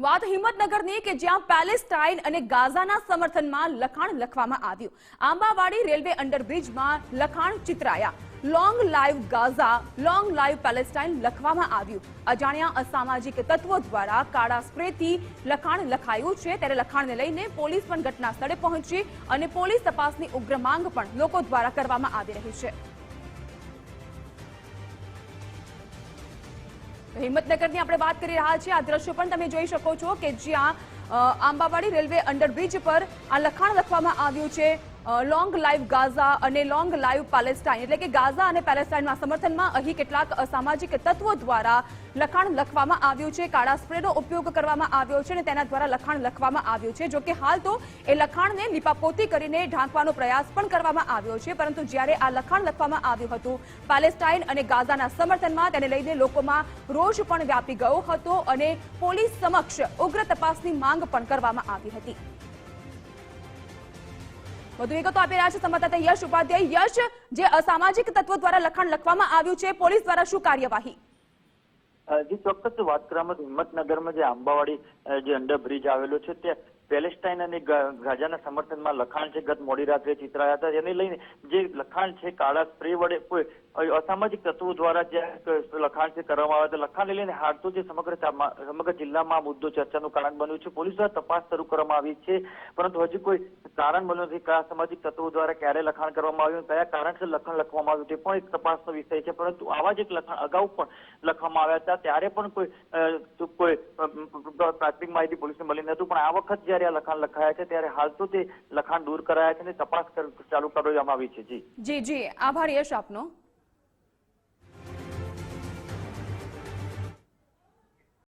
વાત હિંમતનગરની કે જ્યાં પેલેસ્ટાઇન અને ગાઝાના સમર્થનમાં લખાણ લખવામાં આવ્યું. આંબાવાડી રેલવે અંડરબ્રિજમાં લખાણ ચિતરાયા. Long live Gaza, long live Palestine લખવામાં આવ્યું. અજાણ્યા અસામાજિક તત્વો દ્વારા કાળા સ્પ્રેથી લખાણ લખાયું છે. ત્યારે લખાણને લઈને પોલીસ પણ ઘટના સ્થળે પહોંચી અને પોલીસ તપાસની ઉગ્ર માંગ પણ લોકો દ્વારા કરવામાં આવી રહી છે. હિંમતનગરની આપણે વાત કરી રહ્યા છીએ. આ દ્રશ્યો પણ તમે જોઈ શકો છો કે જ્યાં આંબાવાડી રેલવે અંડરબ્રિજ પર આ લખાણ લખવામાં આવ્યું છે. લોંગ લાઈવ ગાઝા અને લોંગ લાઈવ પેલેસ્ટાઇન, એટલે કે ગાઝા અને પેલેસ્ટાઇનના સમર્થનમાં અહીં કેટલાક અસામાજિક તત્વો દ્વારા લખાણ લખવામાં આવ્યું છે. કાળા સ્પ્રેનો ઉપયોગ કરવામાં આવ્યો છે અને તેના દ્વારા લખાણ લખવામાં આવ્યું છે. જોકે હાલ તો એ લખાણને લીપાપોતી કરીને ઢાંકવાનો પ્રયાસ પણ કરવામાં આવ્યો છે, પરંતુ જ્યારે આ લખાણ લખવામાં આવ્યું હતું પેલેસ્ટાઇન અને ગાઝાના સમર્થનમાં, તેને લઈને લોકોમાં રોષ પણ વ્યાપી ગયો હતો અને પોલીસ સમક્ષ ઉગ્ર તપાસની માંગ પણ કરવામાં આવી હતી. વધુ વિગતો આપી રહ્યા છે સંવાદદાતા યશ ઉપાધ્યાય. યશ, જે અસામાજિક તત્વો દ્વારા લખાણ લખવામાં આવ્યું છે, પોલીસ દ્વારા શું કાર્યવાહી? જે ચોક્કસ વાત કરવામાં હિંમતનગરમાં જે આંબાવાડી જે અંડરબ્રિજ આવેલો છે ત્યાં પેલેસ્ટાઇન અને ગાઝાના સમર્થનમાં લખાણ છે ગત મોડી રાત્રે ચિતરાયા હતા. તેને લઈને જે લખાણ છે કાળા સ્પ્રે વડે કોઈ અસામાજિક તત્વો દ્વારા જે લખાણ છે કરવામાં આવ્યા હતા. લખાણને લઈને હાલ તો જે સમગ્ર જિલ્લામાં આ મુદ્દો ચર્ચાનું કારણ બન્યું છે. પોલીસ દ્વારા તપાસ શરૂ કરવામાં આવી છે, પરંતુ હજી કોઈ કારણ બન્યું નથી. કયા સામાજિક તત્વો દ્વારા ક્યારે લખાણ કરવામાં આવ્યું, કયા કારણસર લખાણ લખવામાં આવ્યું તે પણ એક તપાસનો વિષય છે. પરંતુ આવા જ એક લખાણ અગાઉ પણ લખવામાં આવ્યા હતા, ત્યારે પણ કોઈ પ્રાથમિક માહિતી પોલીસને મળી નહોતું. પણ આ વખત જ્યારે આ લખાણ લખાયા છે ત્યારે હાલ તો તે લખાણ દૂર કરાયા છે અને તપાસ ચાલુ કરવામાં આવી છે. જી જી, આભાર યશ આપનો.